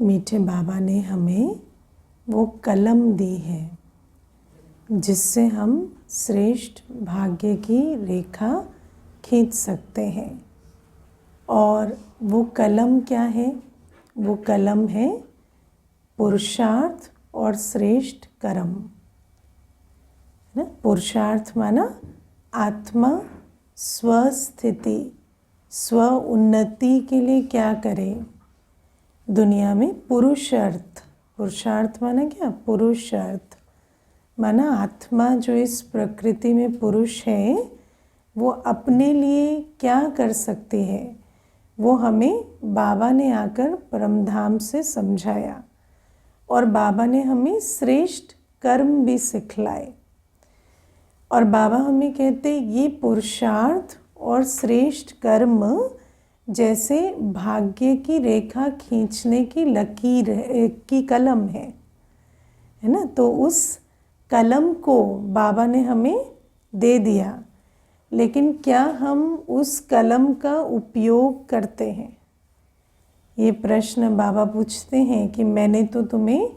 मीठे बाबा ने हमें वो कलम दी है जिससे हम श्रेष्ठ भाग्य की रेखा खींच सकते हैं। और वो कलम क्या है? वो कलम है पुरुषार्थ और श्रेष्ठ कर्म। है ना? पुरुषार्थ माना आत्मा स्वस्थिति, स्व उन्नति के लिए क्या करे दुनिया में। पुरुषार्थ, पुरुषार्थ माना क्या? पुरुषार्थ माना आत्मा जो इस प्रकृति में पुरुष है वो अपने लिए क्या कर सकती है, वो हमें बाबा ने आकर परमधाम से समझाया। और बाबा ने हमें श्रेष्ठ कर्म भी सिखलाए। और बाबा हमें कहते ये पुरुषार्थ और श्रेष्ठ कर्म जैसे भाग्य की रेखा खींचने की लकीर की कलम है ना। तो उस कलम को बाबा ने हमें दे दिया, लेकिन क्या हम उस कलम का उपयोग करते हैं? ये प्रश्न बाबा पूछते हैं कि मैंने तो तुम्हें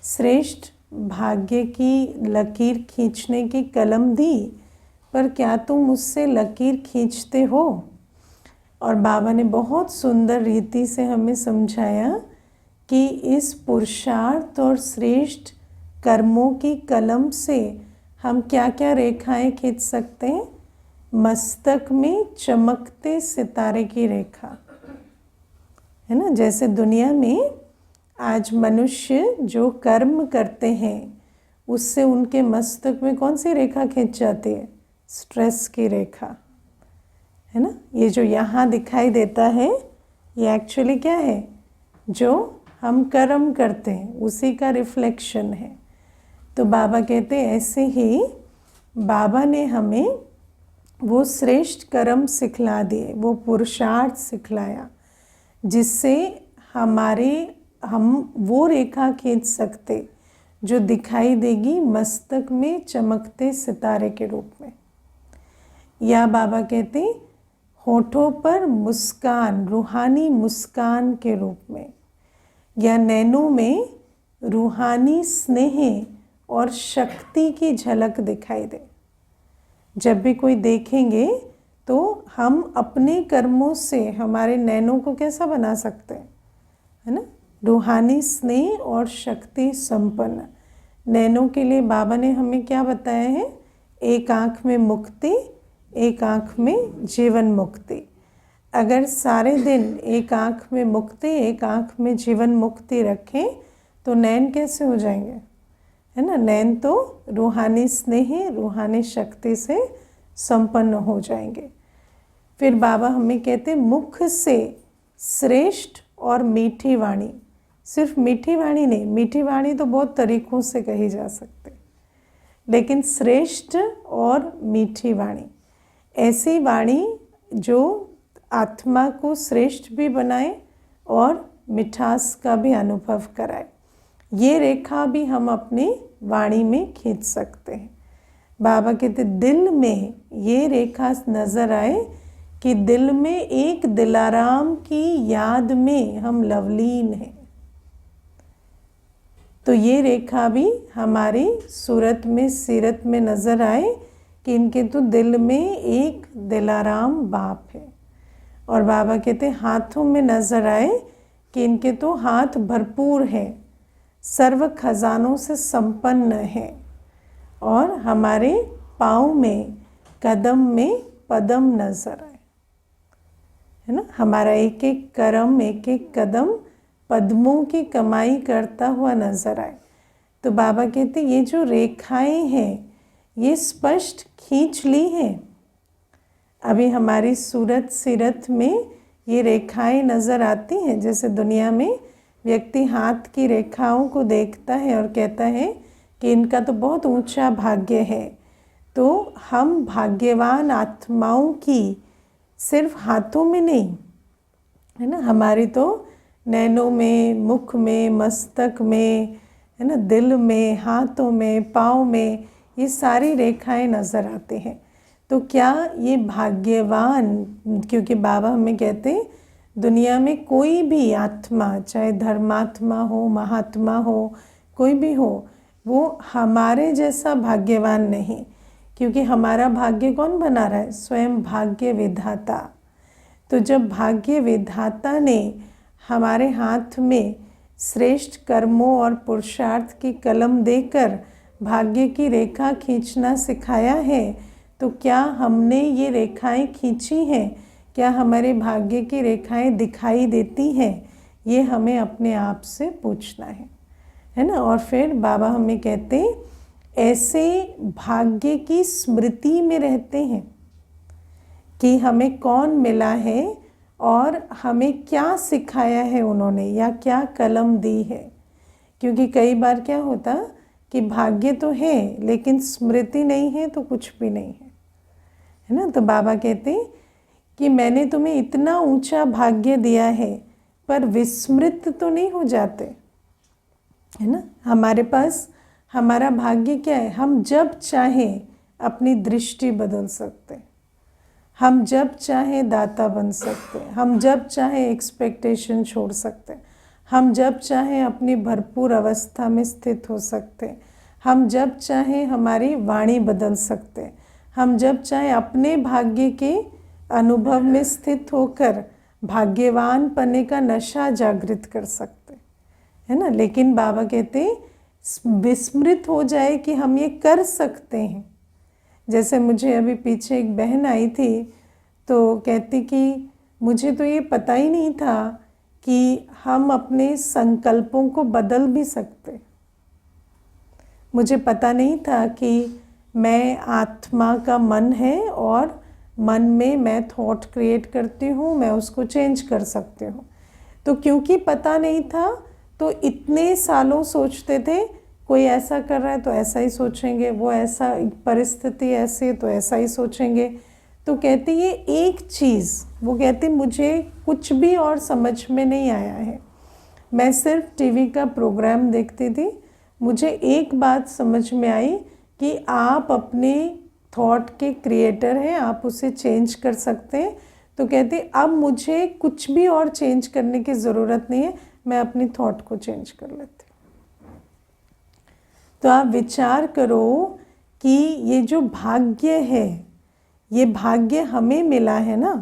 श्रेष्ठ भाग्य की लकीर खींचने की कलम दी, पर क्या तुम उससे लकीर खींचते हो? और बाबा ने बहुत सुंदर रीति से हमें समझाया कि इस पुरुषार्थ और श्रेष्ठ कर्मों की कलम से हम क्या क्या रेखाएं खींच सकते हैं। मस्तक में चमकते सितारे की रेखा, है ना। जैसे दुनिया में आज मनुष्य जो कर्म करते हैं उससे उनके मस्तक में कौन सी रेखा खींच जाती है? स्ट्रेस की रेखा, है ना। ये जो यहाँ दिखाई देता है ये एक्चुअली क्या है? जो हम कर्म करते हैं उसी का रिफ्लेक्शन है। तो बाबा कहते हैं ऐसे ही बाबा ने हमें वो श्रेष्ठ कर्म सिखला दिए, वो पुरुषार्थ सिखलाया जिससे हम वो रेखा खींच सकते जो दिखाई देगी मस्तक में चमकते सितारे के रूप में। या बाबा कहते होठों पर मुस्कान, रूहानी मुस्कान के रूप में, या नैनों में रूहानी स्नेह और शक्ति की झलक दिखाई दे। जब भी कोई देखेंगे तो हम अपने कर्मों से हमारे नैनों को कैसा बना सकते हैं, है ना। रूहानी स्नेह और शक्ति संपन्न नैनों के लिए बाबा ने हमें क्या बताया है? एक आँख में मुक्ति, एक आँख में जीवन मुक्ति। अगर सारे दिन एक आँख में मुक्ति, एक आँख में जीवन मुक्ति रखें तो नैन कैसे हो जाएंगे, है ना। नैन तो रूहानी स्नेह, रूहानी शक्ति से संपन्न हो जाएंगे। फिर बाबा हमें कहते मुख से श्रेष्ठ और मीठी वाणी। सिर्फ मीठी वाणी नहीं, मीठी वाणी तो बहुत तरीक़ों से कही जा सकती, लेकिन श्रेष्ठ और मीठी वाणी, ऐसी वाणी जो आत्मा को श्रेष्ठ भी बनाए और मिठास का भी अनुभव कराए। ये रेखा भी हम अपनी वाणी में खींच सकते हैं। बाबा कहते दिल में ये रेखा नज़र आए कि दिल में एक दिलाराम की याद में हम लवलीन हैं। तो ये रेखा भी हमारी सूरत में, सीरत में नज़र आए कि इनके तो दिल में एक दिलाराम बाप है। और बाबा कहते हाथों में नज़र आए कि इनके तो हाथ भरपूर हैं, सर्व खजानों से संपन्न है। और हमारे पाँव में, कदम में पदम नज़र आए, है ना। हमारा एक एक कर्म, एक एक कदम पद्मों की कमाई करता हुआ नज़र आए। तो बाबा कहते ये जो रेखाएं हैं ये स्पष्ट खींच ली हैं। अभी हमारी सूरत सीरत में ये रेखाएं नज़र आती हैं। जैसे दुनिया में व्यक्ति हाथ की रेखाओं को देखता है और कहता है कि इनका तो बहुत ऊंचा भाग्य है। तो हम भाग्यवान आत्माओं की सिर्फ हाथों में नहीं, है ना, हमारी तो नैनों में, मुख में, मस्तक में, है ना, दिल में, हाथों में, पाँव में, ये सारी रेखाएं नज़र आती हैं। तो क्या ये भाग्यवान, क्योंकि बाबा हमें कहते दुनिया में कोई भी आत्मा, चाहे धर्मात्मा हो, महात्मा हो, कोई भी हो, वो हमारे जैसा भाग्यवान नहीं, क्योंकि हमारा भाग्य कौन बना रहा है? स्वयं भाग्य विधाता। तो जब भाग्य विधाता ने हमारे हाथ में श्रेष्ठ कर्मों और पुरुषार्थ की कलम देकर भाग्य की रेखा खींचना सिखाया है, तो क्या हमने ये रेखाएं खींची हैं? क्या हमारे भाग्य की रेखाएं दिखाई देती हैं? ये हमें अपने आप से पूछना है ना। और फिर बाबा हमें कहते ऐसे भाग्य की स्मृति में रहते हैं कि हमें कौन मिला है और हमें क्या सिखाया है उन्होंने, या क्या कलम दी है। क्योंकि कई बार क्या होता कि भाग्य तो है लेकिन स्मृति नहीं है तो कुछ भी नहीं है ना। तो बाबा कहते कि मैंने तुम्हें इतना ऊंचा भाग्य दिया है, पर विस्मृत तो नहीं हो जाते, है ना। हमारे पास हमारा भाग्य क्या है? हम जब चाहें अपनी दृष्टि बदल सकते, हम जब चाहें दाता बन सकते, हम जब चाहें एक्सपेक्टेशन छोड़ सकते, हम जब चाहें अपनी भरपूर अवस्था में स्थित हो सकते, हम जब चाहें हमारी वाणी बदल सकते, हम जब चाहें अपने भाग्य के अनुभव में स्थित होकर भाग्यवान पने का नशा जागृत कर सकते, है ना। लेकिन बाबा कहते विस्मृत हो जाए कि हम ये कर सकते हैं। जैसे मुझे अभी पीछे एक बहन आई थी, तो कहती कि मुझे तो ये पता ही नहीं था कि हम अपने संकल्पों को बदल भी सकते। मुझे पता नहीं था कि मैं आत्मा का मन है और मन में मैं थॉट क्रिएट करती हूँ, मैं उसको चेंज कर सकती हूँ। तो क्योंकि पता नहीं था तो इतने सालों सोचते थे कोई ऐसा कर रहा है तो ऐसा ही सोचेंगे, वो ऐसा परिस्थिति ऐसी है तो ऐसा ही सोचेंगे। तो कहती ये एक चीज़, वो कहती मुझे कुछ भी और समझ में नहीं आया है, मैं सिर्फ टीवी का प्रोग्राम देखती थी, मुझे एक बात समझ में आई कि आप अपने थॉट के क्रिएटर हैं, आप उसे चेंज कर सकते हैं। तो कहती अब मुझे कुछ भी और चेंज करने की ज़रूरत नहीं है, मैं अपनी थॉट को चेंज कर लेती। तो आप विचार करो कि ये जो भाग्य है, ये भाग्य हमें मिला है ना,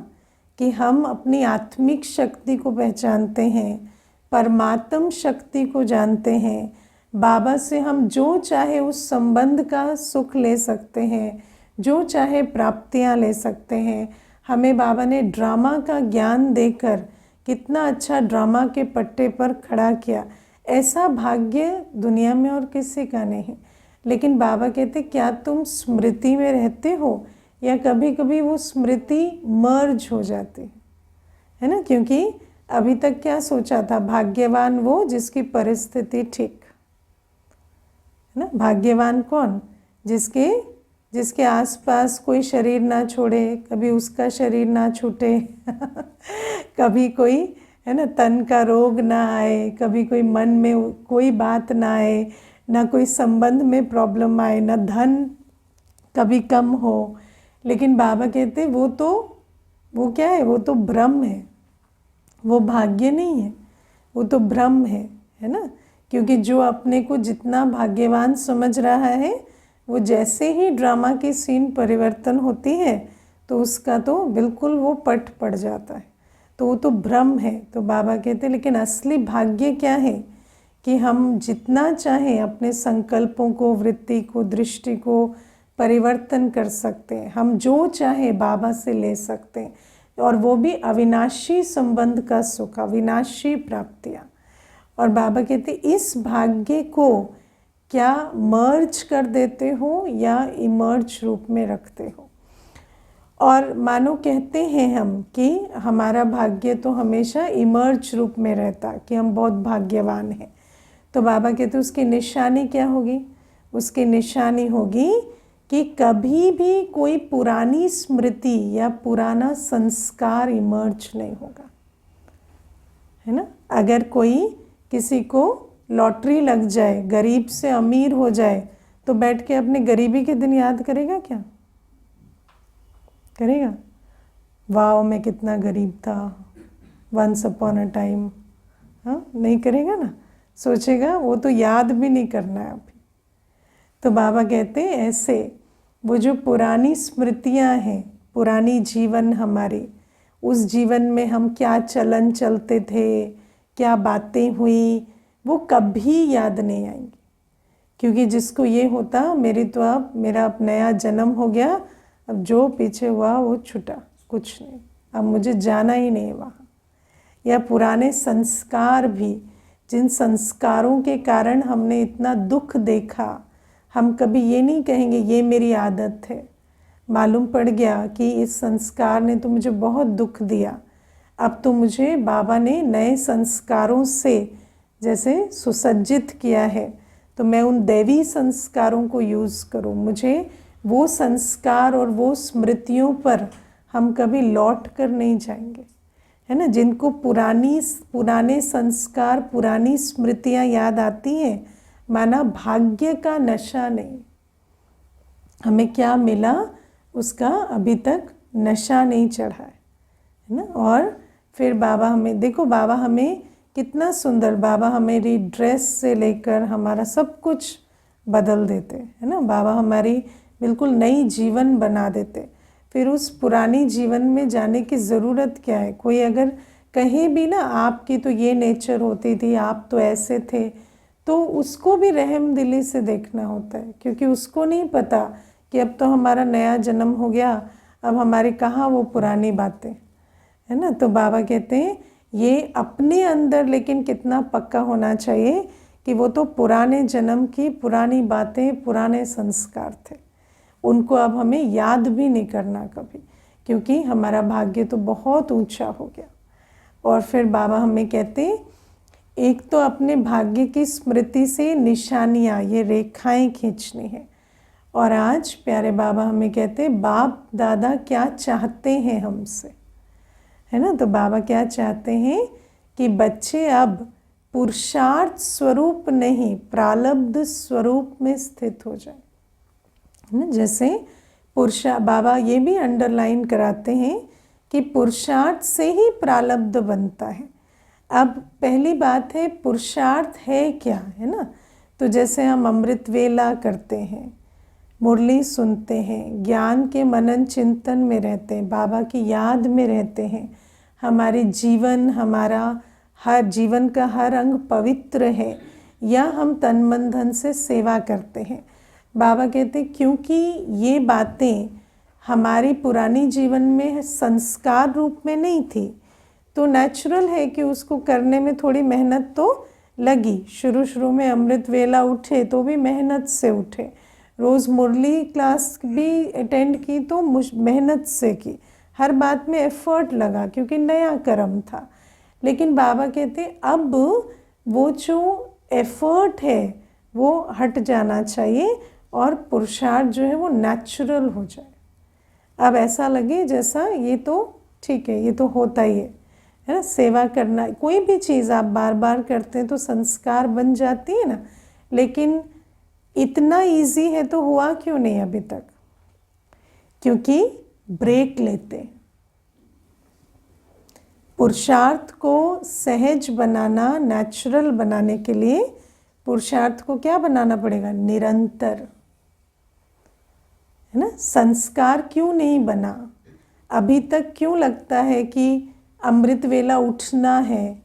कि हम अपनी आत्मिक शक्ति को पहचानते हैं, परमात्म शक्ति को जानते हैं, बाबा से हम जो चाहे उस संबंध का सुख ले सकते हैं, जो चाहे प्राप्तियां ले सकते हैं। हमें बाबा ने ड्रामा का ज्ञान देकर कितना अच्छा ड्रामा के पट्टे पर खड़ा किया। ऐसा भाग्य दुनिया में और किसी का नहीं। लेकिन बाबा कहते क्या तुम स्मृति में रहते हो, या कभी कभी वो स्मृति मर्ज हो जाती है ना। क्योंकि अभी तक क्या सोचा था, भाग्यवान वो जिसकी परिस्थिति ठीक है ना। भाग्यवान कौन? जिसके आसपास कोई शरीर ना छोड़े, कभी उसका शरीर ना छूटे कभी कोई है ना तन का रोग ना आए, कभी कोई मन में कोई बात ना आए, ना कोई संबंध में प्रॉब्लम आए, ना धन कभी कम हो। लेकिन बाबा कहते वो क्या है? वो तो भ्रम है, वो भाग्य नहीं है, वो तो भ्रम है ना। क्योंकि जो अपने को जितना भाग्यवान समझ रहा है, वो जैसे ही ड्रामा की सीन परिवर्तन होती है तो उसका तो बिल्कुल वो पट पड़ जाता है, तो वो तो भ्रम है। तो बाबा कहते लेकिन असली भाग्य क्या है कि हम जितना चाहें अपने संकल्पों को, वृत्ति को, दृष्टि को परिवर्तन कर सकते हैं, हम जो चाहें बाबा से ले सकते हैं, और वो भी अविनाशी संबंध का सुख, अविनाशी प्राप्तियाँ। और बाबा कहते इस भाग्य को क्या मर्ज कर देते हो या इमर्ज रूप में रखते हो। और मानो कहते हैं हम कि हमारा भाग्य तो हमेशा इमर्ज रूप में रहता, कि हम बहुत भाग्यवान हैं। तो बाबा कहते उसकी निशानी क्या होगी? उसकी निशानी होगी कि कभी भी कोई पुरानी स्मृति या पुराना संस्कार इमर्ज नहीं होगा, है ना। अगर कोई किसी को लॉटरी लग जाए, गरीब से अमीर हो जाए, तो बैठ के अपने गरीबी के दिन याद करेगा क्या? करेगा? वाह मैं कितना गरीब था, वंस अपॉन अ टाइम, हाँ नहीं करेगा ना, सोचेगा, वो तो याद भी नहीं करना है अभी। तो बाबा कहते हैं ऐसे वो जो पुरानी स्मृतियां हैं, पुरानी जीवन हमारे, उस जीवन में हम क्या चलन चलते थे, क्या बातें हुई, वो कभी याद नहीं आएंगी। क्योंकि जिसको ये होता मेरा अब नया जन्म हो गया, अब जो पीछे हुआ वो छूटा, कुछ नहीं, अब मुझे जाना ही नहीं वहाँ। या पुराने संस्कार भी, जिन संस्कारों के कारण हमने इतना दुख देखा, हम कभी ये नहीं कहेंगे ये मेरी आदत है। मालूम पड़ गया कि इस संस्कार ने तो मुझे बहुत दुख दिया, अब तो मुझे बाबा ने नए संस्कारों से जैसे सुसज्जित किया है, तो मैं उन दैवी संस्कारों को यूज़ करूं। मुझे वो संस्कार और वो स्मृतियों पर हम कभी लौट कर नहीं जाएंगे, है ना। जिनको पुराने संस्कार, पुरानी स्मृतियां याद आती हैं, माना भाग्य का नशा नहीं, हमें क्या मिला उसका अभी तक नशा नहीं चढ़ा है ना। और फिर बाबा हमें, देखो बाबा हमें कितना सुंदर, बाबा हमारी ड्रेस से लेकर हमारा सब कुछ बदल देते, है ना। बाबा हमारी बिल्कुल नई जीवन बना देते। फिर उस पुरानी जीवन में जाने की ज़रूरत क्या है। कोई अगर कहे भी ना आपकी तो ये नेचर होती थी, आप तो ऐसे थे, तो उसको भी रहम दिली से देखना होता है, क्योंकि उसको नहीं पता कि अब तो हमारा नया जन्म हो गया, अब हमारी कहाँ वो पुरानी बातें, है ना। तो बाबा कहते हैं ये अपने अंदर लेकिन कितना पक्का होना चाहिए कि वो तो पुराने जन्म की पुरानी बातें, पुराने संस्कार थे, उनको अब हमें याद भी नहीं करना कभी, क्योंकि हमारा भाग्य तो बहुत ऊंचा हो गया। और फिर बाबा हमें कहते हैं एक तो अपने भाग्य की स्मृति से निशानियाँ, ये रेखाएं खींचनी है। और आज प्यारे बाबा हमें कहते हैं बाप दादा क्या चाहते हैं हमसे, है ना। तो बाबा क्या चाहते हैं कि बच्चे अब पुरुषार्थ स्वरूप नहीं, प्रारब्ध स्वरूप में स्थित हो जाए, है ना। जैसे बाबा ये भी अंडरलाइन कराते हैं कि पुरुषार्थ से ही प्रारब्ध बनता है। अब पहली बात है पुरुषार्थ है क्या, है ना। तो जैसे हम अमृत वेला करते हैं, मुरली सुनते हैं, ज्ञान के मनन चिंतन में रहते हैं, बाबा की याद में रहते हैं, हमारे जीवन, हमारा हर जीवन का हर अंग पवित्र है, या हम तन मन धन से सेवा करते हैं। बाबा कहते हैं क्योंकि ये बातें हमारी पुरानी जीवन में संस्कार रूप में नहीं थी, तो नेचुरल है कि उसको करने में थोड़ी मेहनत तो लगी। शुरू में अमृत वेला उठे तो भी मेहनत से उठे, रोज़ मुरली क्लास भी अटेंड की तो मेहनत से की, हर बात में एफर्ट लगा क्योंकि नया कर्म था। लेकिन बाबा कहते अब वो जो एफर्ट है वो हट जाना चाहिए और पुरुषार्थ जो है वो नेचुरल हो जाए। अब ऐसा लगे जैसा ये तो ठीक है, ये तो होता ही है ना। सेवा करना, कोई भी चीज़ आप बार बार करते हैं तो संस्कार बन जाती है ना। लेकिन इतना इजी है तो हुआ क्यों नहीं अभी तक, क्योंकि ब्रेक लेते। पुरुषार्थ को सहज बनाना, नेचुरल बनाने के लिए पुरुषार्थ को क्या बनाना पड़ेगा, निरंतर, है ना। संस्कार क्यों नहीं बना अभी तक, क्यों लगता है कि अमृत वेला उठना है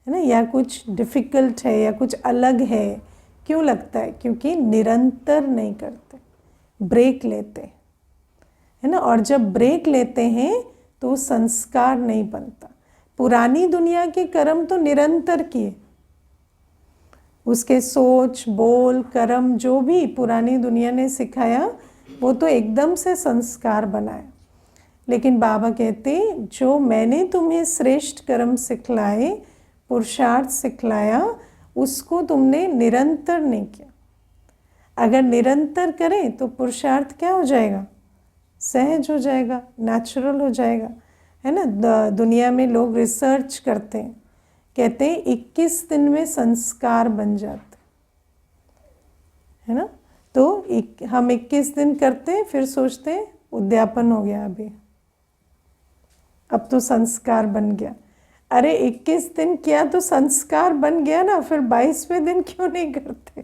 ना, या कुछ डिफ़िकल्ट है या कुछ अलग है, क्यों लगता है, क्योंकि निरंतर नहीं करते, ब्रेक लेते, है ना। और जब ब्रेक लेते हैं तो संस्कार नहीं बनता। पुरानी दुनिया के कर्म तो निरंतर किए, उसके सोच बोल कर्म जो भी पुरानी दुनिया ने सिखाया वो तो एकदम से संस्कार बनाया। लेकिन बाबा कहते जो मैंने तुम्हें श्रेष्ठ कर्म सिखलाए, पुरुषार्थ सिखलाया, उसको तुमने निरंतर नहीं किया। अगर निरंतर करें तो पुरुषार्थ क्या हो जाएगा, सहज हो जाएगा, नेचुरल हो जाएगा, है ना। दुनिया में लोग रिसर्च करते हैं, कहते हैं 21 दिन में संस्कार बन जाते, है ना। तो हम 21 दिन करते हैं, फिर सोचते हैं उद्यापन हो गया, अभी अब तो संस्कार बन गया। अरे 21 दिन किया तो संस्कार बन गया ना, फिर 22वें दिन क्यों नहीं करते?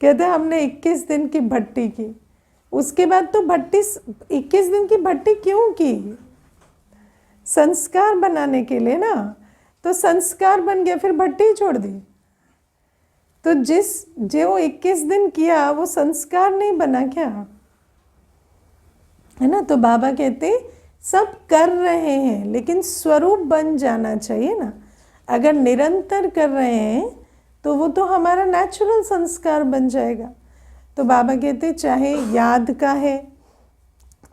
कहते हमने 21 दिन की भट्टी की, उसके बाद तो भट्टी 21 दिन की भट्टी क्यों की? संस्कार बनाने के लिए ना, तो संस्कार बन गया, फिर भट्टी छोड़ दी। तो जो 21 दिन किया वो संस्कार नहीं बना क्या? है ना? तो बाबा कहते सब कर रहे हैं लेकिन स्वरूप बन जाना चाहिए ना। अगर निरंतर कर रहे हैं तो वो तो हमारा नेचुरल संस्कार बन जाएगा। तो बाबा कहते चाहे याद का है,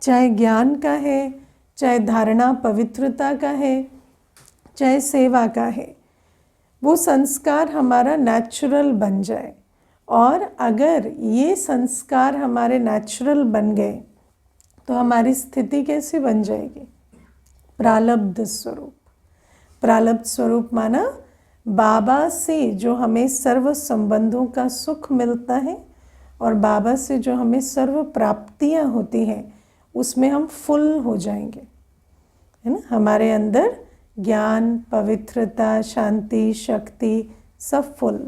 चाहे ज्ञान का है, चाहे धारणा पवित्रता का है, चाहे सेवा का है, वो संस्कार हमारा नेचुरल बन जाए। और अगर ये संस्कार हमारे नेचुरल बन गए तो हमारी स्थिति कैसी बन जाएगी? प्रालब्ध स्वरूप। प्रालब्ध स्वरूप माना बाबा से जो हमें सर्व संबंधों का सुख मिलता है और बाबा से जो हमें सर्व प्राप्तियां होती हैं, उसमें हम फुल हो जाएंगे, है ना? हमारे अंदर ज्ञान, पवित्रता, शांति, शक्ति सब फुल।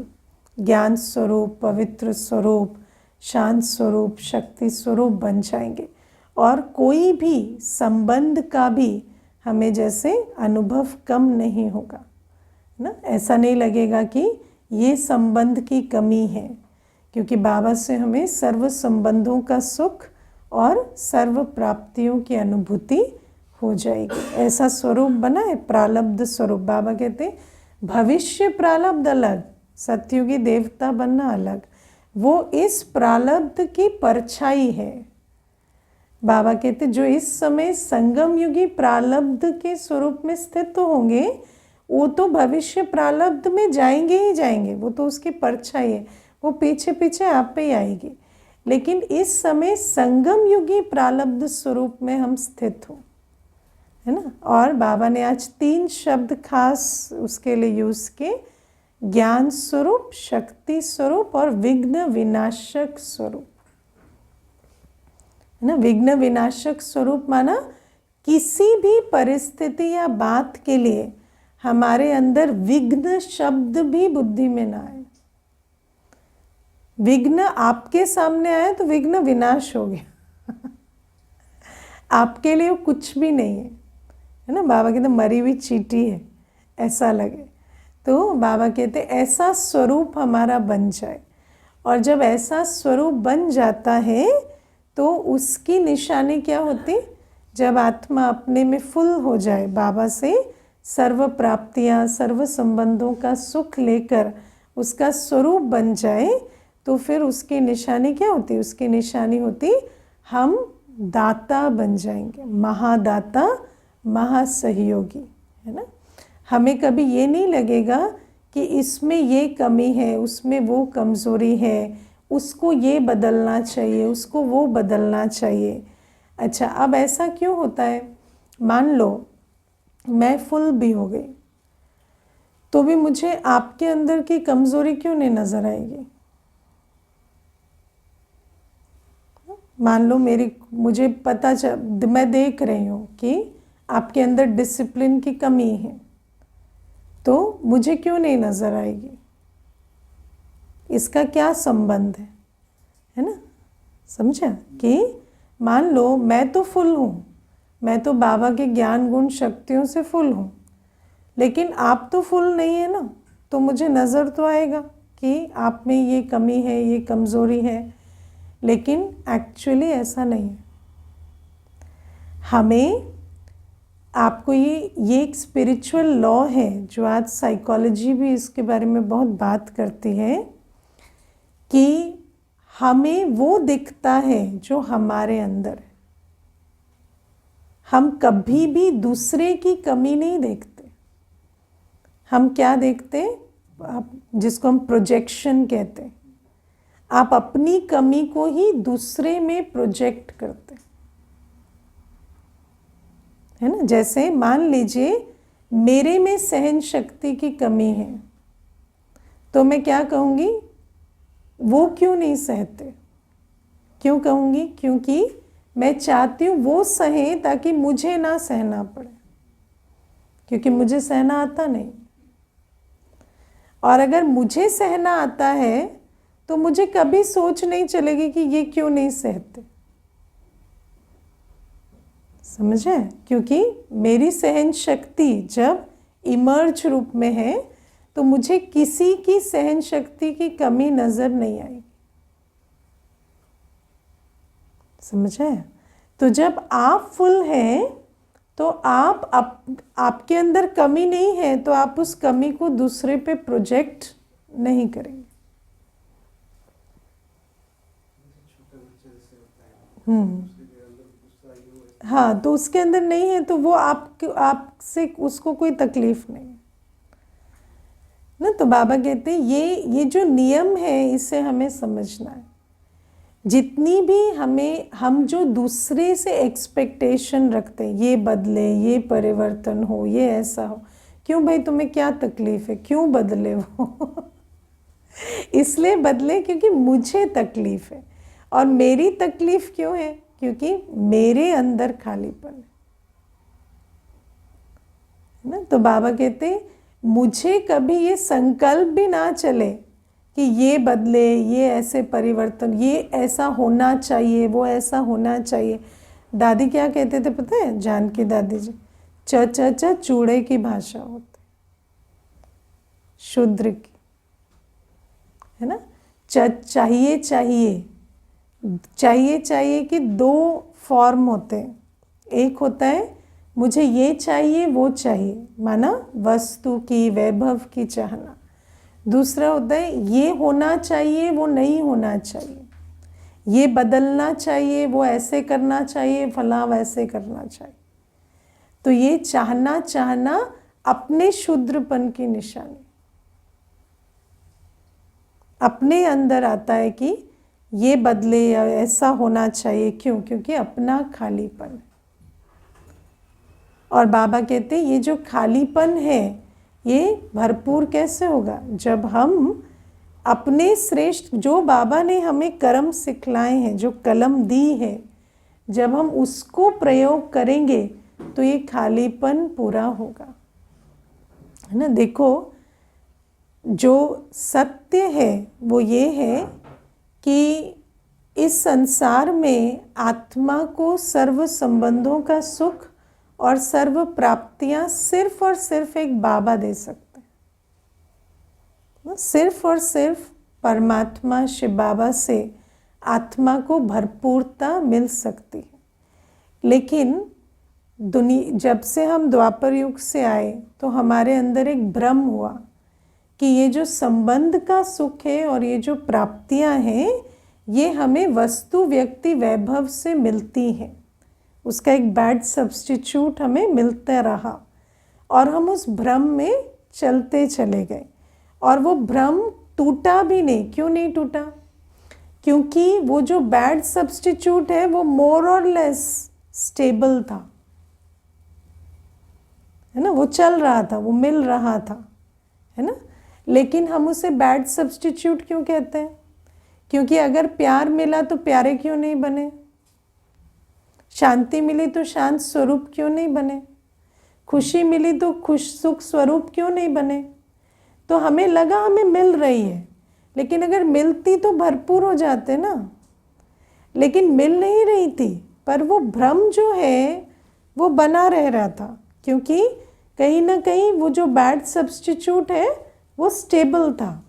ज्ञान स्वरूप, पवित्र स्वरूप, शांत स्वरूप, शक्ति स्वरूप बन जाएंगे। और कोई भी संबंध का भी हमें जैसे अनुभव कम नहीं होगा ना। ऐसा नहीं लगेगा कि ये संबंध की कमी है, क्योंकि बाबा से हमें सर्व संबंधों का सुख और सर्व प्राप्तियों की अनुभूति हो जाएगी। ऐसा स्वरूप बना है, प्रालब्ध स्वरूप। बाबा कहते भविष्य प्रालब्ध अलग, सतयुगी देवता बनना अलग। वो इस प्रालब्ध की परछाई है। बाबा कहते जो इस समय संगम युगी प्रालब्ध के स्वरूप में स्थित तो होंगे, वो तो भविष्य प्रालब्ध में जाएंगे ही जाएंगे, वो तो उसकी परछाई है, वो पीछे पीछे आप पे ही आएगी। लेकिन इस समय संगम युगी प्रालब्ध स्वरूप में हम स्थित हो, है ना। और बाबा ने आज 3 शब्द खास उसके लिए यूज़ किए, ज्ञान स्वरूप, शक्ति स्वरूप और विघ्न विनाशक स्वरूप, है ना। विघ्न विनाशक स्वरूप माना किसी भी परिस्थिति या बात के लिए हमारे अंदर विघ्न शब्द भी बुद्धि में ना आए। विघ्न आपके सामने आए तो विघ्न विनाश हो गया आपके लिए कुछ भी नहीं है ना। बाबा कहते मरी हुई चींटी है ऐसा लगे। तो बाबा कहते ऐसा स्वरूप हमारा बन जाए। और जब ऐसा स्वरूप बन जाता है तो उसकी निशानी क्या होती? जब आत्मा अपने में फुल हो जाए, बाबा से सर्व प्राप्तियां, सर्व संबंधों का सुख लेकर उसका स्वरूप बन जाए, तो फिर उसकी निशानी क्या होती? उसकी निशानी होती हम दाता बन जाएंगे, महादाता, महासहयोगी, है ना। हमें कभी ये नहीं लगेगा कि इसमें ये कमी है, उसमें वो कमज़ोरी है, उसको ये बदलना चाहिए, उसको वो बदलना चाहिए। अच्छा, अब ऐसा क्यों होता है? मान लो मैं फुल भी हो गई तो भी मुझे आपके अंदर की कमज़ोरी क्यों नहीं नज़र आएगी? मान लो मुझे पता मैं देख रही हूँ कि आपके अंदर डिसिप्लिन की कमी है, तो मुझे क्यों नहीं नज़र आएगी? इसका क्या संबंध है ना। समझा? कि मान लो मैं तो फुल हूँ, मैं तो बाबा के ज्ञान गुण शक्तियों से फुल हूँ, लेकिन आप तो फुल नहीं है ना। तो मुझे नज़र तो आएगा कि आप में ये कमी है, ये कमज़ोरी है, लेकिन एक्चुअली ऐसा नहीं है। हमें आपको ये एक स्पिरिचुअल लॉ है जो आज साइकोलॉजी भी इसके बारे में बहुत बात करती है कि हमें वो दिखता है जो हमारे अंदर है। हम कभी भी दूसरे की कमी नहीं देखते। हम क्या देखते? जिसको हम प्रोजेक्शन कहते हैं। आप अपनी कमी को ही दूसरे में प्रोजेक्ट करते है ना। जैसे मान लीजिए मेरे में सहन शक्ति की कमी है, तो मैं क्या कहूँगी? वो क्यों नहीं सहते? क्यों कहूँगी? क्योंकि मैं चाहती हूँ वो सहे ताकि मुझे ना सहना पड़े, क्योंकि मुझे सहना आता नहीं। और अगर मुझे सहना आता है तो मुझे कभी सोच नहीं चलेगी कि ये क्यों नहीं सहते। समझे? क्योंकि मेरी सहन शक्ति जब इमर्ज रूप में है तो मुझे किसी की सहन शक्ति की कमी नजर नहीं आएगी। समझे? तो जब आप फुल हैं तो आपके अंदर कमी नहीं है तो आप उस कमी को दूसरे पे प्रोजेक्ट नहीं करेंगे। हाँ, तो उसके अंदर नहीं है तो वो आपसे उसको कोई तकलीफ नहीं ना। तो बाबा कहते हैं ये जो नियम है इसे हमें समझना है। जितनी भी हम जो दूसरे से एक्सपेक्टेशन रखते हैं, ये बदले, ये परिवर्तन हो, ये ऐसा हो, क्यों भाई तुम्हें क्या तकलीफ है, क्यों बदले वो इसलिए बदले क्योंकि मुझे तकलीफ है। और मेरी तकलीफ क्यों है? क्योंकि मेरे अंदर खालीपन है ना। तो बाबा कहते मुझे कभी ये संकल्प भी ना चले कि ये बदले, ये ऐसे परिवर्तन, ये ऐसा होना चाहिए, वो ऐसा होना चाहिए। दादी क्या कहते थे पता है? जानकी दादी जी, च च च चूड़े की भाषा होती, शूद्र की, है ना। चाहिए चाहिए चाहिए चाहिए कि दो फॉर्म होते हैं। एक होता है मुझे ये चाहिए वो चाहिए, माना वस्तु की, वैभव की चाहना। दूसरा होता है ये होना चाहिए वो नहीं होना चाहिए, ये बदलना चाहिए, वो ऐसे करना चाहिए, फला वैसे करना चाहिए। तो ये चाहना अपने शूद्रपन की निशानी। अपने अंदर आता है कि ये बदले या ऐसा होना चाहिए। क्यों? क्योंकि अपना खालीपन है। और बाबा कहते हैं ये जो खालीपन है ये भरपूर कैसे होगा? जब हम अपने श्रेष्ठ, जो बाबा ने हमें कर्म सिखलाए हैं, जो कलम दी है, जब हम उसको प्रयोग करेंगे तो ये खालीपन पूरा होगा, है ना। देखो, जो सत्य है वो ये है कि इस संसार में आत्मा को सर्व संबंधों का सुख और सर्व प्राप्तियां सिर्फ और सिर्फ एक बाबा दे सकते हैं। सिर्फ और सिर्फ परमात्मा शिव बाबा से आत्मा को भरपूरता मिल सकती है। लेकिन जब से हम द्वापर युग से आए तो हमारे अंदर एक भ्रम हुआ कि ये जो संबंध का सुख है और ये जो प्राप्तियां हैं ये हमें वस्तु, व्यक्ति, वैभव से मिलती हैं। उसका एक बैड सब्स्टिट्यूट हमें मिलता रहा और हम उस भ्रम में चलते चले गए। और वो भ्रम टूटा भी नहीं। क्यों नहीं टूटा? क्योंकि वो जो बैड सब्स्टिट्यूट है वो मोर और लेस स्टेबल था, है ना। वो चल रहा था, वो मिल रहा था, है ना। लेकिन हम उसे बैड सब्स्टिट्यूट क्यों कहते हैं? क्योंकि अगर प्यार मिला तो प्यारे क्यों नहीं बने? शांति मिली तो शांत स्वरूप क्यों नहीं बने? खुशी मिली तो खुश सुख स्वरूप क्यों नहीं बने? तो हमें लगा हमें मिल रही है, लेकिन अगर मिलती तो भरपूर हो जाते ना। लेकिन मिल नहीं रही थी, पर वो भ्रम जो है वो बना रह रहा था, क्योंकि कहीं ना कहीं वो जो बैड सब्स्टिट्यूट है वो स्टेबल था।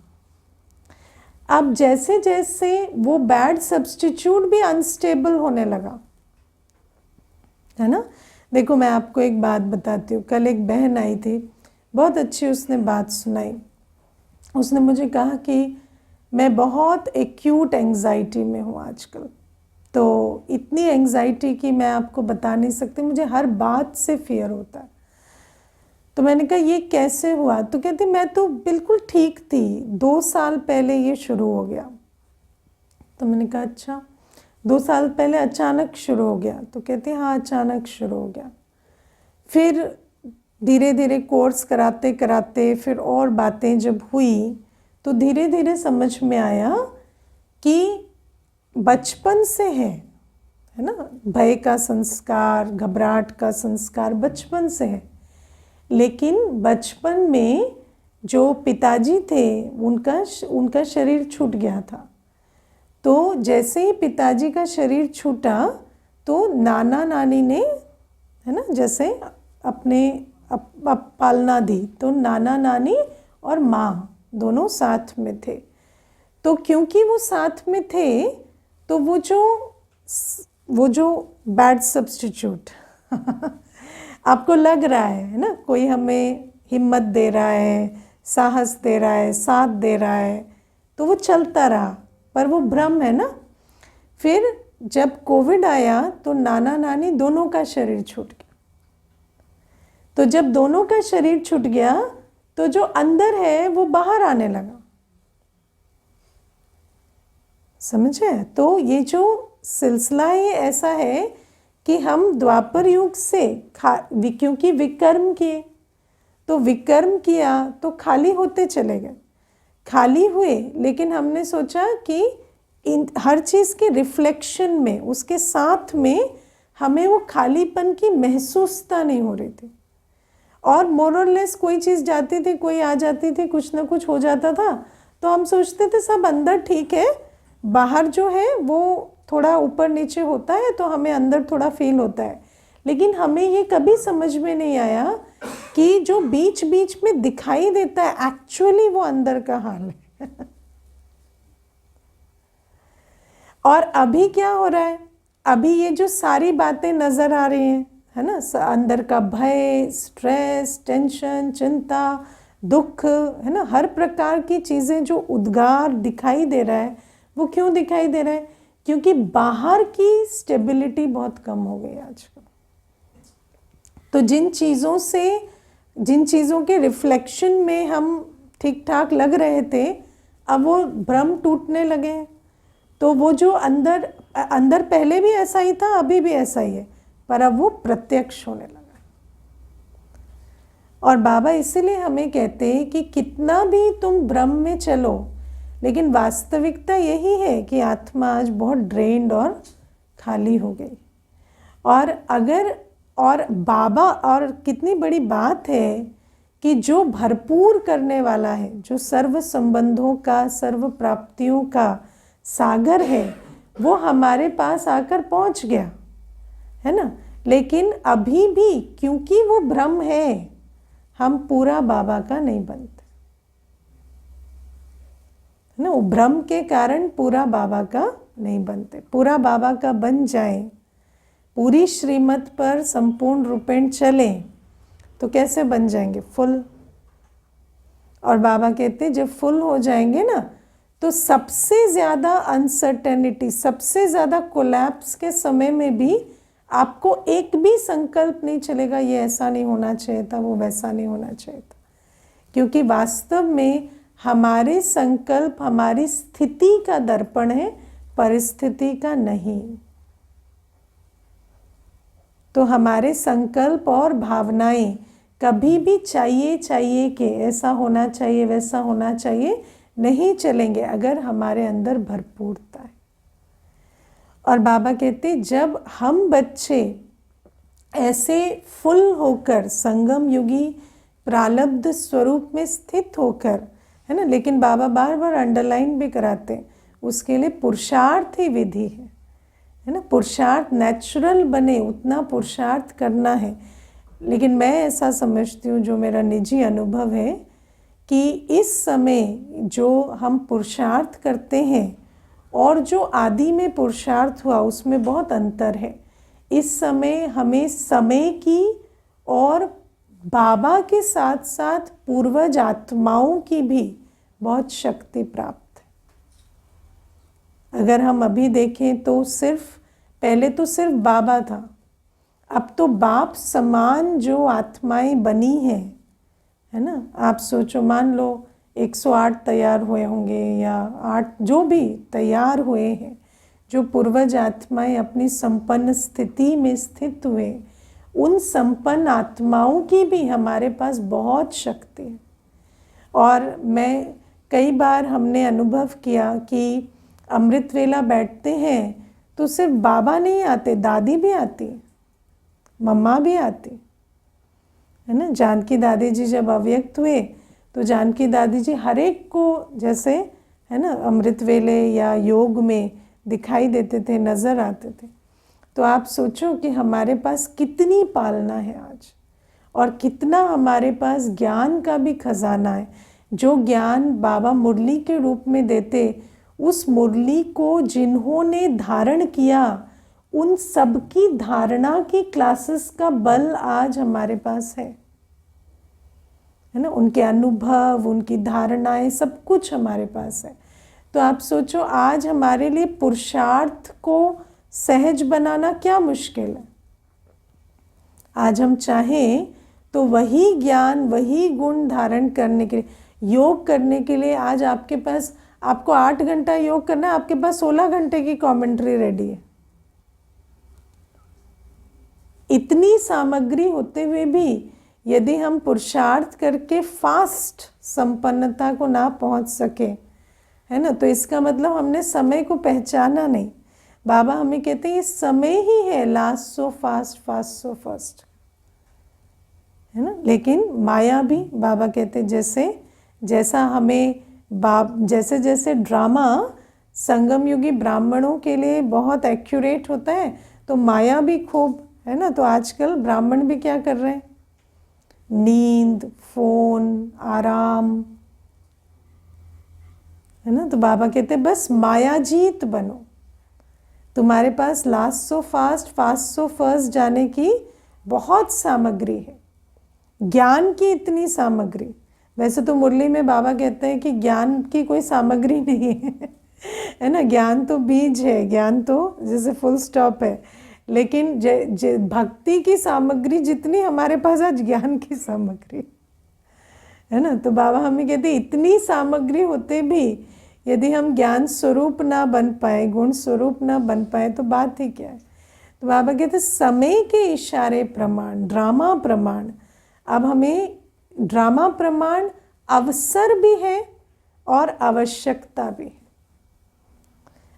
अब जैसे जैसे वो बैड सब्स्टिट्यूट भी अनस्टेबल होने लगा, है ना। देखो, मैं आपको एक बात बताती हूँ। कल एक बहन आई थी, बहुत अच्छी उसने बात सुनाई। उसने मुझे कहा कि मैं बहुत एक्यूट एंग्जाइटी में हूँ आजकल। तो इतनी एंग्जाइटी कि मैं आपको बता नहीं सकती, मुझे हर बात से फियर होता है। तो मैंने कहा ये कैसे हुआ? तो कहती मैं तो बिल्कुल ठीक थी, 2 साल पहले ये शुरू हो गया। तो मैंने कहा अच्छा, 2 साल पहले अचानक शुरू हो गया? तो कहती हाँ, अचानक शुरू हो गया। फिर धीरे धीरे कोर्स कराते कराते फिर और बातें जब हुई तो धीरे धीरे समझ में आया कि बचपन से है ना। भय का संस्कार, घबराहट का संस्कार बचपन से है। लेकिन बचपन में जो पिताजी थे उनका शरीर छूट गया था। तो जैसे ही पिताजी का शरीर छूटा तो नाना नानी ने, है ना, जैसे अपने पालना दी, तो नाना नानी और माँ दोनों साथ में थे। तो क्योंकि वो साथ में थे तो वो जो बैड सब्स्टिट्यूट आपको लग रहा है ना, कोई हमें हिम्मत दे रहा है, साहस दे रहा है, साथ दे रहा है, तो वो चलता रहा, पर वो भ्रम है ना। फिर जब कोविड आया तो नाना नानी दोनों का शरीर छूट गया। तो जब दोनों का शरीर छूट गया तो जो अंदर है वो बाहर आने लगा, समझे? तो ये जो सिलसिला ये ऐसा है कि हम द्वापर युग से क्योंकि विकर्म किए, तो विकर्म किया तो खाली होते चले गए, खाली हुए, लेकिन हमने सोचा कि हर चीज़ के रिफ्लेक्शन में, उसके साथ में हमें वो खालीपन की महसूसता नहीं हो रही थी। और मोर और लेस कोई चीज़ जाती थी, कोई आ जाती थी, कुछ ना कुछ हो जाता था, तो हम सोचते थे सब अंदर ठीक है, बाहर जो है वो थोड़ा ऊपर नीचे होता है तो हमें अंदर थोड़ा फील होता है। लेकिन हमें ये कभी समझ में नहीं आया कि जो बीच बीच में दिखाई देता है एक्चुअली वो अंदर का हाल है। और अभी क्या हो रहा है, अभी ये जो सारी बातें नज़र आ रही हैं, है ना, अंदर का भय, स्ट्रेस, टेंशन, चिंता, दुख, है ना, हर प्रकार की चीज़ें जो उद्गार दिखाई दे रहा है, वो क्यों दिखाई दे रहा है? क्योंकि बाहर की स्टेबिलिटी बहुत कम हो गई आजकल। तो जिन चीज़ों के रिफ्लेक्शन में हम ठीक ठाक लग रहे थे, अब वो भ्रम टूटने लगे हैं। तो वो जो अंदर पहले भी ऐसा ही था, अभी भी ऐसा ही है, पर अब वो प्रत्यक्ष होने लगा। और बाबा इसीलिए हमें कहते हैं कि कितना भी तुम भ्रम में चलो, लेकिन वास्तविकता यही है कि आत्मा आज बहुत ड्रेन्ड और खाली हो गई। और बाबा, और कितनी बड़ी बात है कि जो भरपूर करने वाला है, जो सर्व संबंधों का, सर्व प्राप्तियों का सागर है, वो हमारे पास आकर पहुंच गया, है ना। लेकिन अभी भी क्योंकि वो भ्रम है, हम पूरा बाबा का नहीं बनते, है ना। वो भ्रम के कारण पूरा बाबा का नहीं बनते। पूरा बाबा का बन जाएं, पूरी श्रीमत पर संपूर्ण रूपेण चलें, तो कैसे बन जाएंगे? फुल। और बाबा कहते हैं जब फुल हो जाएंगे ना, तो सबसे ज़्यादा अनसर्टेनिटी, सबसे ज़्यादा कोलैप्स के समय में भी आपको एक भी संकल्प नहीं चलेगा ये ऐसा नहीं होना चाहिए था, वो वैसा नहीं होना चाहिए था। क्योंकि वास्तव में हमारे संकल्प हमारी स्थिति का दर्पण है, परिस्थिति का नहीं। तो हमारे संकल्प और भावनाएं कभी भी चाहिए कि ऐसा होना चाहिए, वैसा होना चाहिए, नहीं चलेंगे अगर हमारे अंदर भरपूरता है। और बाबा कहते जब हम बच्चे ऐसे फुल होकर संगम युगी प्रालब्ध स्वरूप में स्थित होकर, है ना, लेकिन बाबा बार बार अंडरलाइन भी कराते हैं, उसके लिए पुरुषार्थ ही विधि है ना। पुरुषार्थ नेचुरल बने उतना पुरुषार्थ करना है। लेकिन मैं ऐसा समझती हूँ, जो मेरा निजी अनुभव है, कि इस समय जो हम पुरुषार्थ करते हैं और जो आदि में पुरुषार्थ हुआ उसमें बहुत अंतर है। इस समय हमें समय की और बाबा के साथ साथ पूर्वज आत्माओं की भी बहुत शक्ति प्राप्त है। अगर हम अभी देखें तो पहले तो सिर्फ बाबा था, अब तो बाप समान जो आत्माएं बनी हैं, है ना। आप सोचो, मान लो 108 तैयार हुए होंगे या 8 जो भी तैयार हुए हैं, जो पूर्वज आत्माएं अपनी संपन्न स्थिति में स्थित हुए, उन संपन्न आत्माओं की भी हमारे पास बहुत शक्ति है। और मैं कई बार हमने अनुभव किया कि अमृत वेला बैठते हैं तो सिर्फ बाबा नहीं आते, दादी भी आती, मम्मा भी आती, है ना। जानकी दादी जी जब अव्यक्त हुए तो जानकी दादी जी हर एक को जैसे, है ना, अमृत वेले या योग में दिखाई देते थे, नज़र आते थे। तो आप सोचो कि हमारे पास कितनी पालना है आज, और कितना हमारे पास ज्ञान का भी खजाना है। जो ज्ञान बाबा मुरली के रूप में देते, उस मुरली को जिन्होंने धारण किया, उन सबकी धारणा की क्लासेस का बल आज हमारे पास है ना। उनके अनुभव, उनकी धारणाएं, सब कुछ हमारे पास है। तो आप सोचो आज हमारे लिए पुरुषार्थ को सहज बनाना क्या मुश्किल है। आज हम चाहें तो वही ज्ञान, वही गुण धारण करने के लिए, योग करने के लिए आज आपके पास, आपको 8 घंटा योग करना है, आपके पास 16 घंटे की कमेंट्री रेडी है। इतनी सामग्री होते हुए भी यदि हम पुरुषार्थ करके फास्ट संपन्नता को ना पहुंच सके, है ना, तो इसका मतलब हमने समय को पहचाना नहीं। बाबा हमें कहते हैं ये समय ही है, last so fast, fast so first, है ना। लेकिन माया भी, बाबा कहते जैसा हमें जैसे जैसे ड्रामा संगम युगी ब्राह्मणों के लिए बहुत एक्यूरेट होता है, तो माया भी खूब, है ना। तो आजकल ब्राह्मण भी क्या कर रहे हैं, नींद, फोन, आराम, है ना। तो बाबा कहते बस मायाजीत बनो। तुम्हारे पास last so fast, fast so first जाने की बहुत सामग्री है, ज्ञान की इतनी सामग्री। वैसे तो मुरली में बाबा कहते हैं कि ज्ञान की कोई सामग्री नहीं है ना। ज्ञान तो बीज है, ज्ञान तो जैसे फुल स्टॉप है। लेकिन भक्ति की सामग्री जितनी हमारे पास आज ज्ञान की सामग्री, है ना। तो बाबा हमें कहते इतनी सामग्री होते भी यदि हम ज्ञान स्वरूप ना बन पाए, गुण स्वरूप ना बन पाए, तो बात ही क्या है। तो बाबा कहते समय के इशारे प्रमाण, ड्रामा प्रमाण। अब हमें ड्रामा प्रमाण अवसर भी है और आवश्यकता भी है।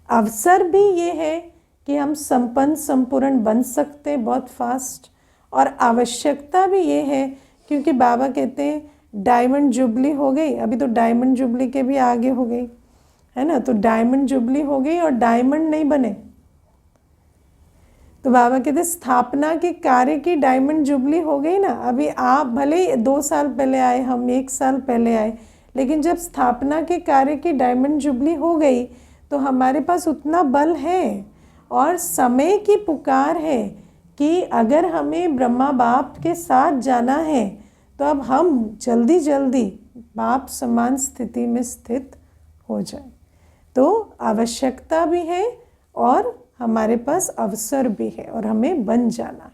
अवसर भी ये है कि हम संपन्न संपूर्ण बन सकते बहुत फास्ट, और आवश्यकता भी ये है क्योंकि बाबा कहते हैं डायमंड जुबली हो गई, अभी तो डायमंड जुबली के भी आगे हो गई, है ना। तो डायमंड जुबली हो गई और डायमंड नहीं बने। तो बाबा कहते स्थापना के कार्य की डायमंड जुबली हो गई ना। अभी आप भले 2 साल पहले आए, हम 1 साल पहले आए, लेकिन जब स्थापना के कार्य की डायमंड जुबली हो गई तो हमारे पास उतना बल है और समय की पुकार है कि अगर हमें ब्रह्मा बाप के साथ जाना है तो अब हम जल्दी जल्दी बाप समान स्थिति में स्थित हो जाए। तो आवश्यकता भी है और हमारे पास अवसर भी है और हमें बन जाना है।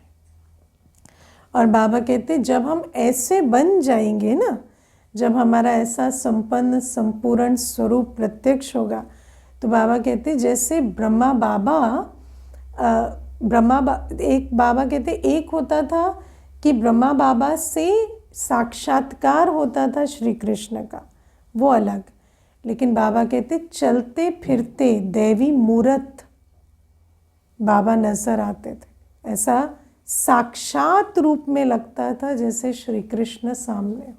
और बाबा कहते जब हम ऐसे बन जाएंगे ना, जब हमारा ऐसा संपन्न संपूर्ण स्वरूप प्रत्यक्ष होगा, तो बाबा कहते जैसे एक बाबा कहते एक होता था कि ब्रह्मा बाबा से साक्षात्कार होता था श्री कृष्ण का, वो अलग। लेकिन बाबा कहते चलते फिरते दैवी मूर्त बाबा नजर आते थे। ऐसा साक्षात रूप में लगता था जैसे श्री कृष्ण सामने हो,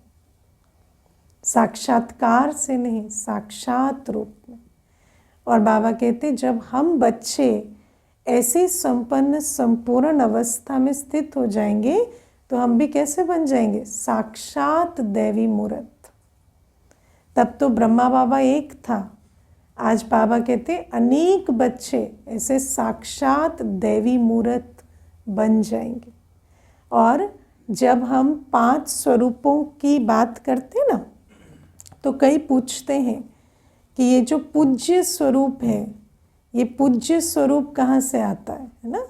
साक्षात्कार से नहीं, साक्षात रूप में। और बाबा कहते जब हम बच्चे ऐसी संपन्न संपूर्ण अवस्था में स्थित हो जाएंगे तो हम भी कैसे बन जाएंगे, साक्षात दैवी मूर्त। तब तो ब्रह्मा बाबा एक था, आज बाबा कहते अनेक बच्चे ऐसे साक्षात दैवी मूर्त बन जाएंगे। और जब हम 5 स्वरूपों की बात करते ना, तो कई पूछते हैं कि ये जो पूज्य स्वरूप है, ये पूज्य स्वरूप कहाँ से आता है ना।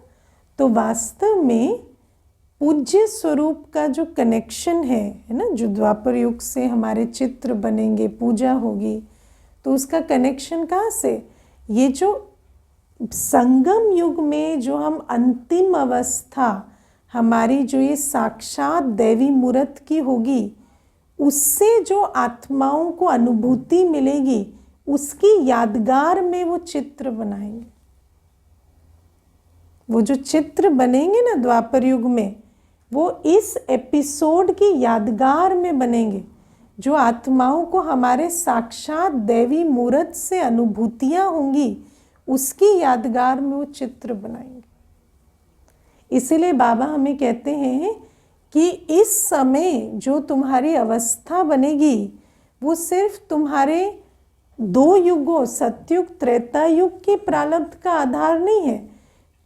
तो वास्तव में पूज्य स्वरूप का जो कनेक्शन है ना, जो द्वापर युग से हमारे चित्र बनेंगे, पूजा होगी, तो उसका कनेक्शन कहाँ से, ये जो संगम युग में जो हम अंतिम अवस्था हमारी जो ये साक्षात दैवी मूर्त की होगी, उससे जो आत्माओं को अनुभूति मिलेगी, उसकी यादगार में वो चित्र बनाएंगे। वो जो चित्र बनेंगे ना द्वापर युग में, वो इस एपिसोड की यादगार में बनेंगे, जो आत्माओं को हमारे साक्षात दैवी मूर्त से अनुभूतियाँ होंगी, उसकी यादगार में वो चित्र बनाएंगे। इसीलिए बाबा हमें कहते हैं कि इस समय जो तुम्हारी अवस्था बनेगी वो सिर्फ तुम्हारे 2 युगों सतयुग त्रेता युग के प्रारब्ध का आधार नहीं है।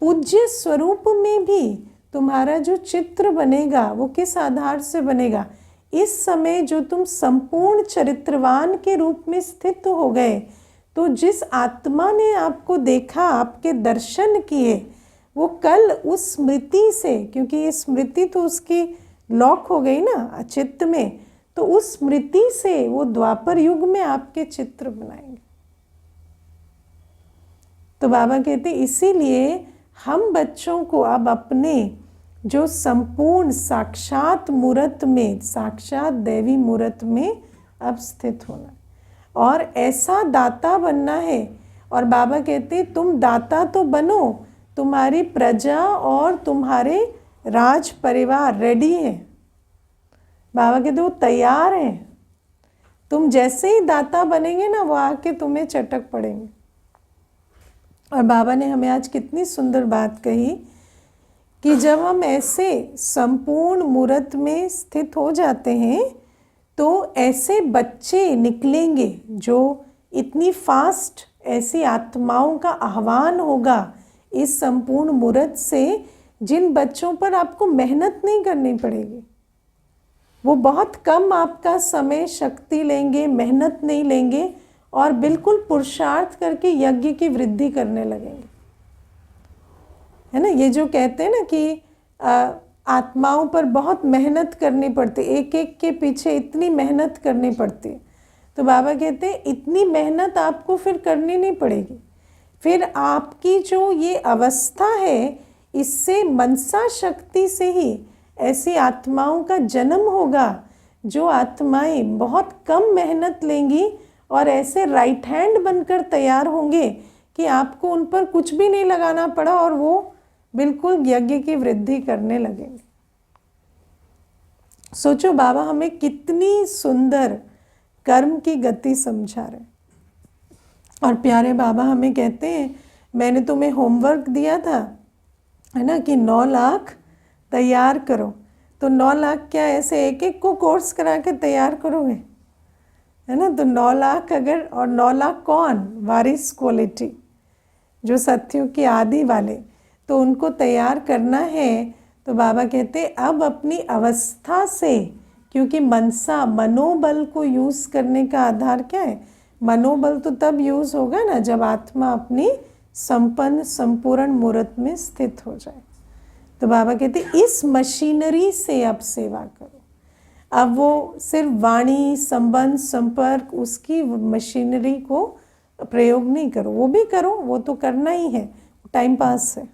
पूज्य स्वरूप में भी तुम्हारा जो चित्र बनेगा वो किस आधार से बनेगा? इस समय जो तुम संपूर्ण चरित्रवान के रूप में स्थित हो गए, तो जिस आत्मा ने आपको देखा, आपके दर्शन किए, वो कल उस स्मृति से, क्योंकि ये स्मृति तो उसकी लॉक हो गई ना चित्त में, तो उस स्मृति से वो द्वापर युग में आपके चित्र बनाएंगे। तो बाबा कहते इसीलिए हम बच्चों को अब अपने जो संपूर्ण साक्षात मूर्त में, साक्षात दैवी मूर्त में अब स्थित होना है और ऐसा दाता बनना है। और बाबा कहते तुम दाता तो बनो, तुम्हारी प्रजा और तुम्हारे राज परिवार रेडी है। बाबा कहते वो तैयार है। तुम जैसे ही दाता बनेंगे ना, वो आके तुम्हें चटक पड़ेंगे। और बाबा ने हमें आज कितनी सुंदर बात कही कि जब हम ऐसे संपूर्ण मूर्त में स्थित हो जाते हैं तो ऐसे बच्चे निकलेंगे जो इतनी फास्ट ऐसी आत्माओं का आह्वान होगा इस संपूर्ण मूर्त से, जिन बच्चों पर आपको मेहनत नहीं करनी पड़ेगी। वो बहुत कम आपका समय शक्ति लेंगे, मेहनत नहीं लेंगे और बिल्कुल पुरुषार्थ करके यज्ञ की वृद्धि करने लगेंगे। है ना, ये जो कहते हैं ना कि आत्माओं पर बहुत मेहनत करनी पड़ती, एक एक के पीछे इतनी मेहनत करनी पड़ती। तो बाबा कहते हैं इतनी मेहनत आपको फिर करनी नहीं पड़ेगी। फिर आपकी जो ये अवस्था है, इससे मनसा शक्ति से ही ऐसी आत्माओं का जन्म होगा जो आत्माएं बहुत कम मेहनत लेंगी और ऐसे राइट हैंड बनकर तैयार होंगे कि आपको उन पर कुछ भी नहीं लगाना पड़ा और वो बिल्कुल यज्ञ की वृद्धि करने लगेंगे। सोचो बाबा हमें कितनी सुंदर कर्म की गति समझा रहे। और प्यारे बाबा हमें कहते हैं, मैंने तुम्हें होमवर्क दिया था, है ना, कि 9 लाख तैयार करो। तो 9 लाख क्या ऐसे एक एक को कोर्स करा के तैयार करोगे? है ना, तो 9 लाख अगर, और 9 लाख कौन? वारिस क्वालिटी, जो सत्यों की आदि वाले, तो उनको तैयार करना है। तो बाबा कहते अब अपनी अवस्था से, क्योंकि मनसा मनोबल को यूज़ करने का आधार क्या है? मनोबल तो तब यूज़ होगा ना जब आत्मा अपनी संपन्न संपूर्ण मूर्त में स्थित हो जाए। तो बाबा कहते इस मशीनरी से अब सेवा करो। अब वो सिर्फ वाणी, संबंध, संपर्क, उसकी मशीनरी को प्रयोग नहीं करो। वो भी करो, वो तो करना ही है, टाइम पास है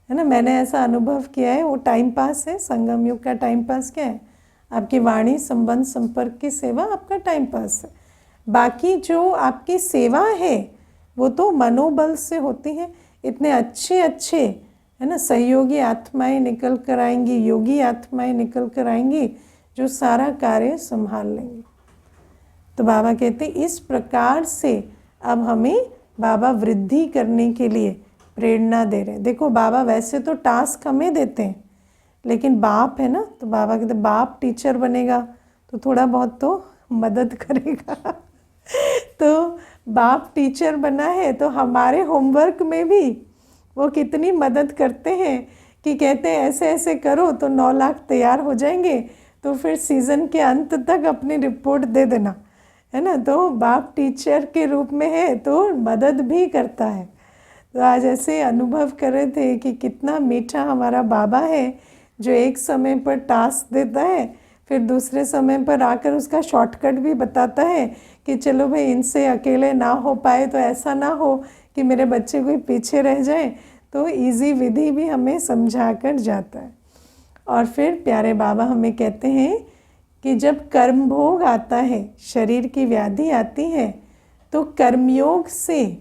ना। मैंने ऐसा अनुभव किया है, वो टाइम पास है। संगम युग का टाइम पास क्या है? आपकी वाणी, संबंध, संपर्क की सेवा आपका टाइम पास है। बाकी जो आपकी सेवा है वो तो मनोबल से होती है। इतने अच्छे अच्छे, है ना, सहयोगी आत्माएं निकल कर आएंगी, योगी आत्माएं निकल कर आएंगी जो सारा कार्य संभाल लेंगी। तो बाबा कहते इस प्रकार से अब हमें बाबा वृद्धि करने के लिए प्रेरणा दे रहे हैं। देखो बाबा वैसे तो टास्क हमें देते हैं, लेकिन बाप है ना, तो बाबा कहते बाप टीचर बनेगा तो थोड़ा बहुत तो मदद करेगा। तो बाप टीचर बना है तो हमारे होमवर्क में भी वो कितनी मदद करते हैं कि कहते हैं ऐसे ऐसे करो तो 9 लाख तैयार हो जाएंगे, तो फिर सीज़न के अंत तक अपनी रिपोर्ट दे देना, है ना। तो बाप टीचर के रूप में है तो मदद भी करता है। तो आज ऐसे अनुभव कर रहे थे कि कितना मीठा हमारा बाबा है जो एक समय पर टास्क देता है, फिर दूसरे समय पर आकर उसका शॉर्टकट भी बताता है कि चलो भाई इनसे अकेले ना हो पाए तो ऐसा ना हो कि मेरे बच्चे कोई पीछे रह जाए, तो इजी विधि भी हमें समझा कर जाता है। और फिर प्यारे बाबा हमें कहते हैं कि जब कर्म भोग आता है, शरीर की व्याधि आती है, तो कर्मयोग से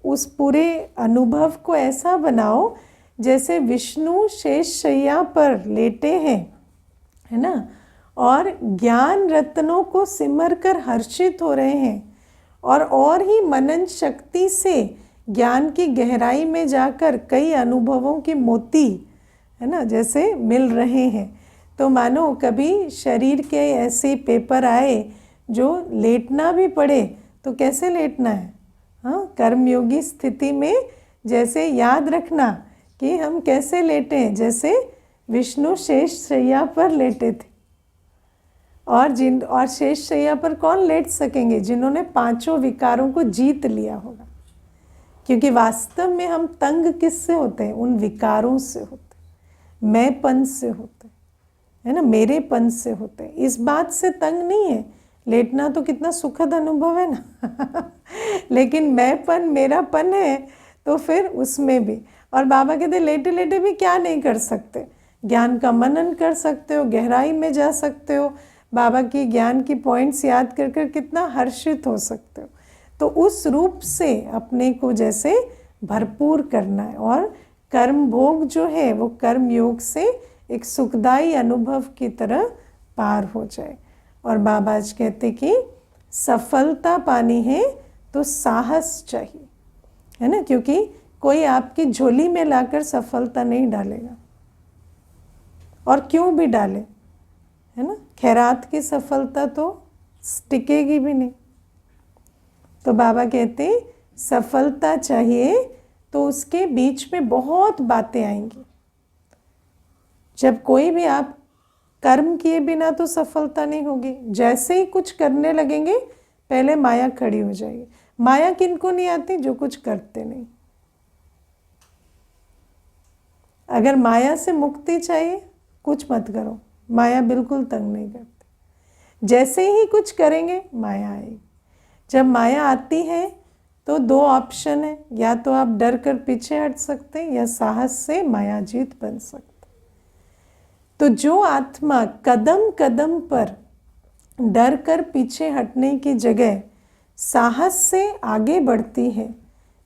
उस पूरे अनुभव को ऐसा बनाओ जैसे विष्णु शेषशय्या पर लेटे हैं, है ना, और ज्ञान रत्नों को सिमर कर हर्षित हो रहे हैं और ही मनन शक्ति से ज्ञान की गहराई में जाकर कई अनुभवों के मोती, है ना, जैसे मिल रहे हैं। तो मानो कभी शरीर के ऐसे पेपर आए जो लेटना भी पड़े तो कैसे लेटना है, हाँ, कर्मयोगी स्थिति में जैसे याद रखना कि हम कैसे लेटें, जैसे विष्णु शेषशय्या पर लेटे थे। और शेषशय्या पर कौन लेट सकेंगे? जिन्होंने पांचों विकारों को जीत लिया होगा, क्योंकि वास्तव में हम तंग किससे होते हैं? उन विकारों से होते हैं, मैंपन से होते हैं, है ना, मेरेपन से होते हैं। इस बात से तंग नहीं है, लेटना तो कितना सुखद अनुभव है ना लेकिन मैंपन, मेरापन है तो फिर उसमें भी। और बाबा कहते लेटे लेटे भी क्या नहीं कर सकते, ज्ञान का मनन कर सकते हो, गहराई में जा सकते हो, बाबा की ज्ञान की पॉइंट्स याद कर कर कितना हर्षित हो सकते हो। तो उस रूप से अपने को जैसे भरपूर करना है, और कर्म भोग जो है वो कर्म योग से एक सुखदायी अनुभव की तरह पार हो जाए। और बाबा आज कहते कि सफलता पानी है तो साहस चाहिए, है ना, क्योंकि कोई आपकी झोली में लाकर सफलता नहीं डालेगा, और क्यों भी डाले, है ना, खैरात की सफलता तो टिकेगी भी नहीं। तो बाबा कहते सफलता चाहिए तो उसके बीच में बहुत बातें आएंगी। जब कोई भी आप कर्म किए बिना तो सफलता नहीं होगी, जैसे ही कुछ करने लगेंगे पहले माया खड़ी हो जाएगी। माया किनको नहीं आती? जो कुछ करते नहीं। अगर माया से मुक्ति चाहिए, कुछ मत करो, माया बिल्कुल तंग नहीं करती। जैसे ही कुछ करेंगे माया आएगी। जब माया आती है तो दो ऑप्शन है, या तो आप डर कर पीछे हट सकते हैं या साहस से मायाजीत बन सकते। तो जो आत्मा कदम कदम पर डर कर पीछे हटने की जगह साहस से आगे बढ़ती है,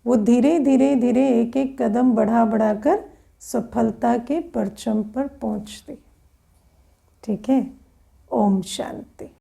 वो धीरे धीरे धीरे एक एक कदम बढ़ा बढ़ाकर सफलता के परचम पर पहुंचती। ठीक है। ओम शांति।